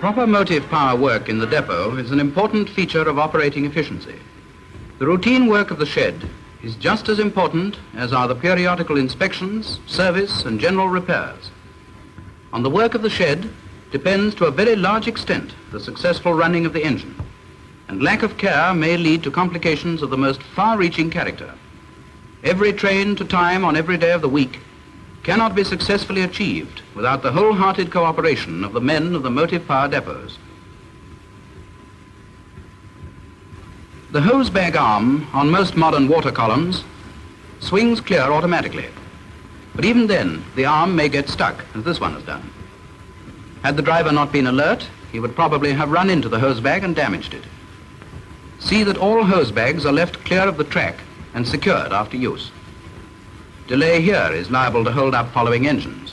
Proper motive power work in the depot is an important feature of operating efficiency. The routine work of the shed is just as important as are the periodical inspections, service and general repairs. On the work of the shed depends to a very large extent the successful running of the engine, and lack of care may lead to complications of the most far-reaching character. Every train to time on every day of the week cannot be successfully achieved without the wholehearted cooperation of the men of the motive power depots. The hose bag arm on most modern water columns swings clear automatically, but even then the arm may get stuck, as this one has done. Had the driver not been alert, he would probably have run into the hose bag and damaged it. See that all hose bags are left clear of the track and secured after use. Delay here is liable to hold up following engines.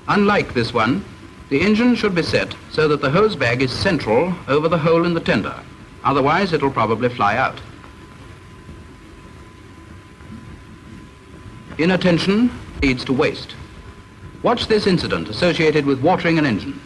Unlike this one, the engine should be set so that the hose bag is central over the hole in the tender. Otherwise, it'll probably fly out. Inattention leads to waste. Watch this incident associated with watering an engine.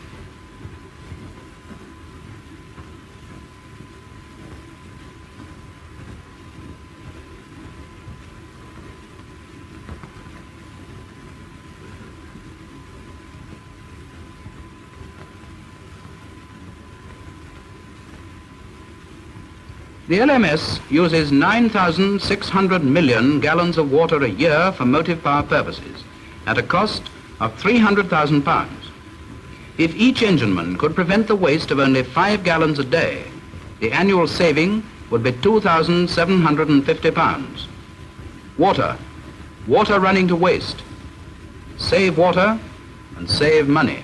The LMS uses 9,600 million gallons of water a year for motive power purposes at a cost of £300,000. If each engineman could prevent the waste of only 5 gallons a day, the annual saving would be £2,750. Water running to waste. Save water and save money.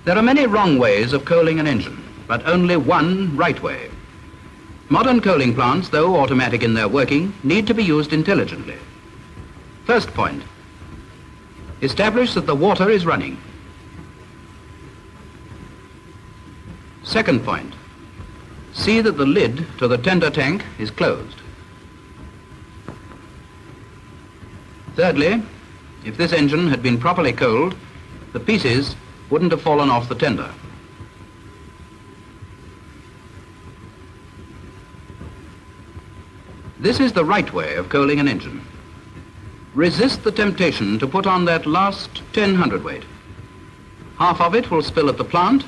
There are many wrong ways of coaling an engine, but only one right way. Modern coaling plants, though automatic in their working, need to be used intelligently. First point, establish that the water is running. Second point, see that the lid to the tender tank is closed. Thirdly, if this engine had been properly coaled, the pieces wouldn't have fallen off the tender. This is the right way of coaling an engine. Resist the temptation to put on that last 10 hundredweight. Half of it will spill at the plant,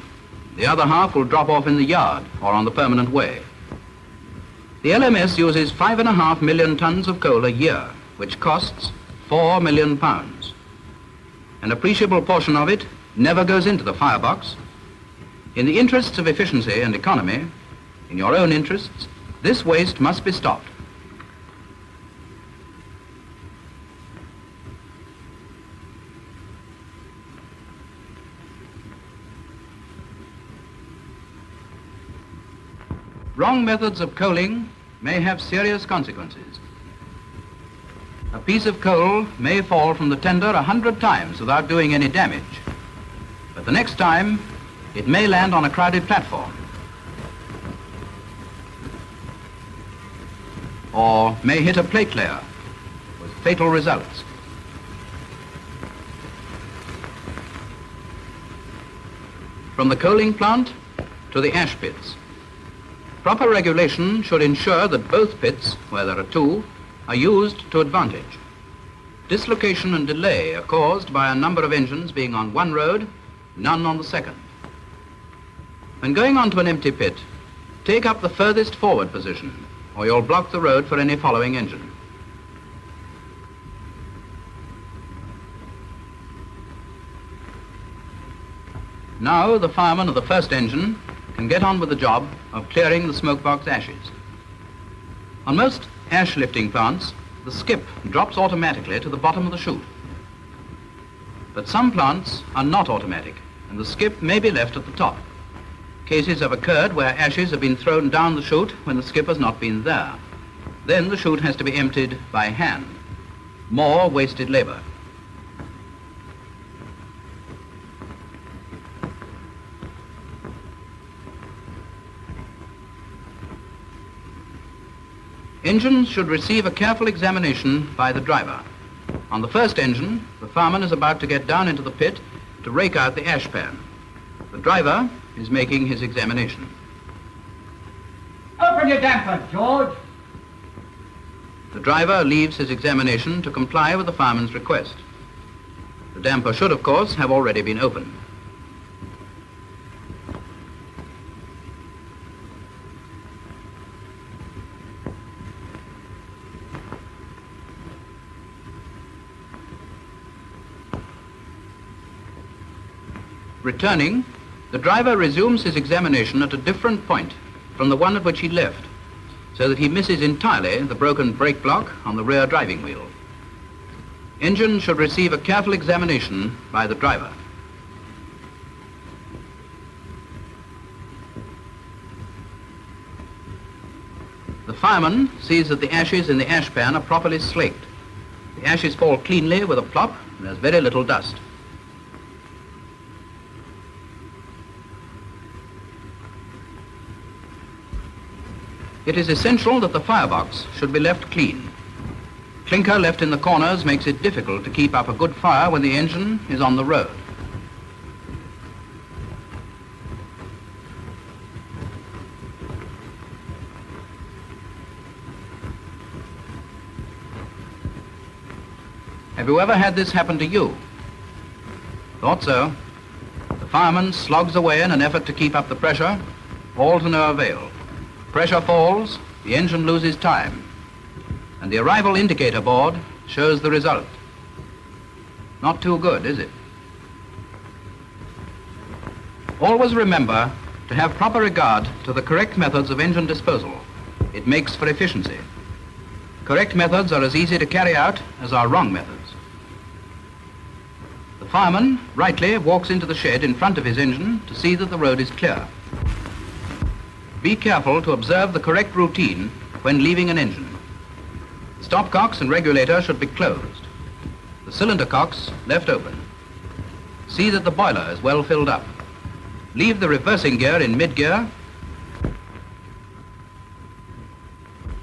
the other half will drop off in the yard or on the permanent way. The LMS uses 5.5 million tons of coal a year, which costs £4 million. An appreciable portion of it never goes into the firebox. In the interests of efficiency and economy, in your own interests, this waste must be stopped. Wrong methods of coaling may have serious consequences. A piece of coal may fall from the tender 100 times without doing any damage. But the next time, it may land on a crowded platform, or may hit a plate layer with fatal results. From the coaling plant to the ash pits, proper regulation should ensure that both pits, where there are two, are used to advantage. Dislocation and delay are caused by a number of engines being on one road, none on the second. When going onto an empty pit, take up the furthest forward position, or you'll block the road for any following engine. Now the fireman of the first engine can get on with the job of clearing the smokebox ashes. On most ash lifting plants, the skip drops automatically to the bottom of the chute. But some plants are not automatic, and the skip may be left at the top. Cases have occurred where ashes have been thrown down the chute when the skip has not been there. Then the chute has to be emptied by hand. More wasted labor. Engines should receive a careful examination by the driver. On the first engine, the fireman is about to get down into the pit to rake out the ash pan. The driver is making his examination. Open your damper, George. The driver leaves his examination to comply with the fireman's request. The damper should, of course, have already been opened. Returning, the driver resumes his examination at a different point from the one at which he left, so that he misses entirely the broken brake block on the rear driving wheel. Engine should receive a careful examination by the driver. The fireman sees that the ashes in the ash pan are properly slaked. The ashes fall cleanly with a plop, and there's very little dust. It is essential that the firebox should be left clean. Clinker left in the corners makes it difficult to keep up a good fire when the engine is on the road. Have you ever had this happen to you? Thought so. The fireman slogs away in an effort to keep up the pressure, all to no avail. Pressure falls, the engine loses time, and the arrival indicator board shows the result. Not too good, is it? Always remember to have proper regard to the correct methods of engine disposal. It makes for efficiency. Correct methods are as easy to carry out as are wrong methods. The fireman rightly walks into the shed in front of his engine to see that the road is clear. Be careful to observe the correct routine when leaving an engine. Stopcocks and regulator should be closed. The cylinder cocks left open. See that the boiler is well filled up. Leave the reversing gear in mid-gear.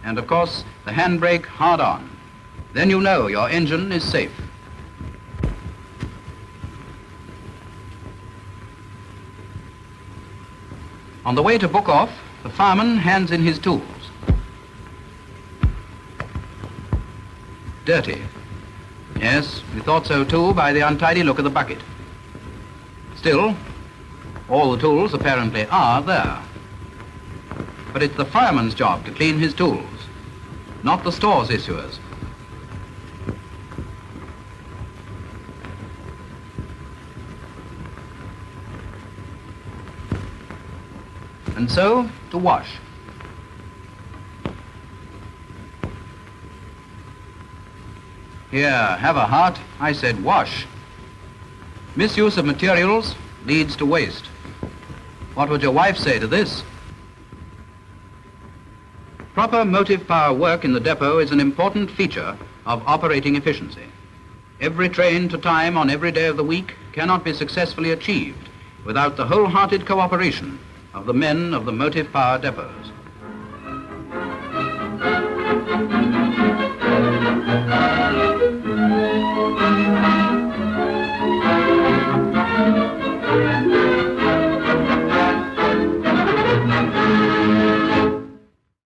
And of course, the handbrake hard on. Then you know your engine is safe. On the way to book off, the fireman hands in his tools. Dirty. Yes, we thought so too by the untidy look of the bucket. Still, all the tools apparently are there. But it's the fireman's job to clean his tools, not the store's issuers. And so, to wash. Here, have a heart. I said wash. Misuse of materials leads to waste. What would your wife say to this? Proper motive power work in the depot is an important feature of operating efficiency. Every train to time on every day of the week cannot be successfully achieved without the wholehearted cooperation of the men of the motive power depots.